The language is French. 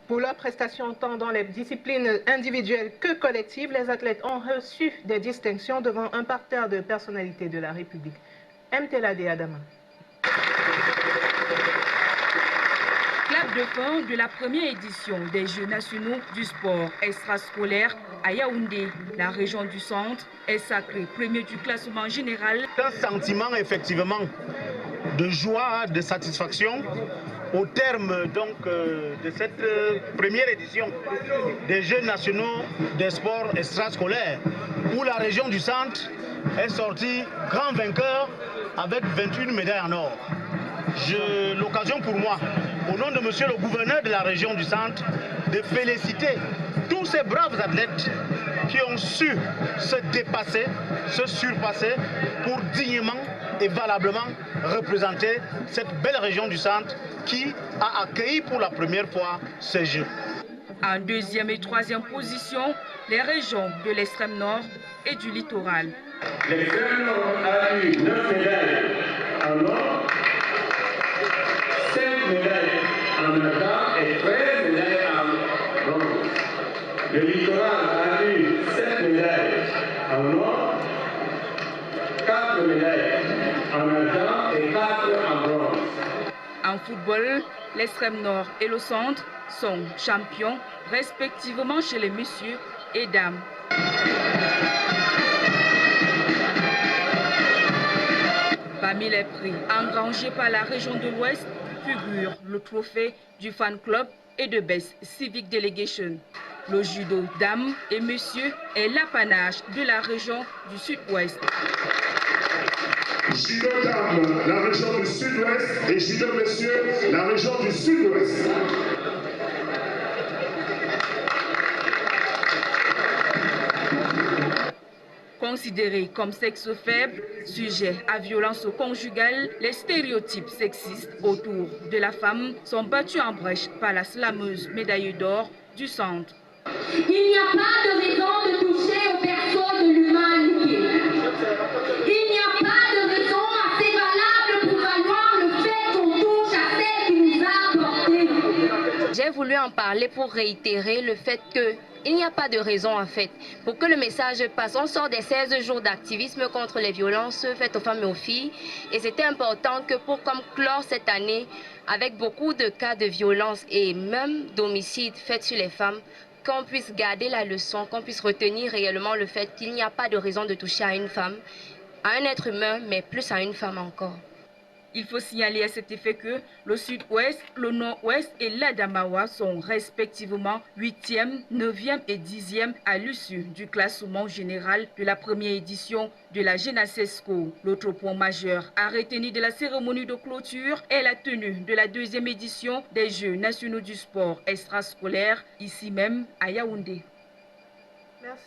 Pour leurs prestations tant dans les disciplines individuelles que collectives, les athlètes ont reçu des distinctions devant un parterre de personnalités de la République. Mtelade Adama. Clap de fin de la première édition des Jeux nationaux du sport extrascolaire à Yaoundé. La région du centre est sacrée premier du classement général. Un sentiment effectivement de joie, de satisfaction au terme donc de cette première édition des Jeux nationaux des sports extrascolaires où la région du centre est sortie grand vainqueur avec 21 médailles en or. J'ai l'occasion pour moi, au nom de monsieur le gouverneur de la région du centre, de féliciter tous ces braves athlètes qui ont su se dépasser, se surpasser pour dignement et valablement représenter cette belle région du centre qui a accueilli pour la première fois ces Jeux. En deuxième et troisième position, les régions de l'extrême nord et du littoral. L'extrême nord a eu 9 médailles en or, 5 médailles en argent et 13 médailles en bronze. Le littoral a eu 7 médailles en or, 4 médailles en argent et 4 en bronze. En football, l'extrême nord et le centre sont champions respectivement chez les messieurs et dames. Parmi les prix engrangés par la région de l'Ouest figure le trophée du fan club et de Best Civic Delegation. Le judo dames et messieurs est l'apanage de la région du Sud-Ouest. Judo dames, la région du Sud-Ouest, et judo messieurs, la région du Sud-Ouest. Considérés comme sexe faible, sujets à violence conjugale, les stéréotypes sexistes autour de la femme sont battus en brèche par la slameuse médaille d'or du centre. Il n'y a pas de raison de toucher aux personnes de l'humanité. Il n'y a pas de raison assez valable pour valoir le fait qu'on touche à celle qui nous a apporté. J'ai voulu en parler pour réitérer le fait qu'il n'y a pas de raison en fait. Pour que le message passe, on sort des 16 jours d'activisme contre les violences faites aux femmes et aux filles. Et c'était important que pour comme clore cette année, avec beaucoup de cas de violence et même d'homicides faits sur les femmes, qu'on puisse garder la leçon, qu'on puisse retenir réellement le fait qu'il n'y a pas de raison de toucher à une femme, à un être humain, mais plus à une femme encore. Il faut signaler à cet effet que le Sud-Ouest, le Nord-Ouest et l'Adamawa sont respectivement 8e, 9e et 10e à l'issue du classement général de la première édition de la GENACESCO. L'autre point majeur à retenir de la cérémonie de clôture est la tenue de la deuxième édition des Jeux nationaux du sport extrascolaire, ici même à Yaoundé. Merci.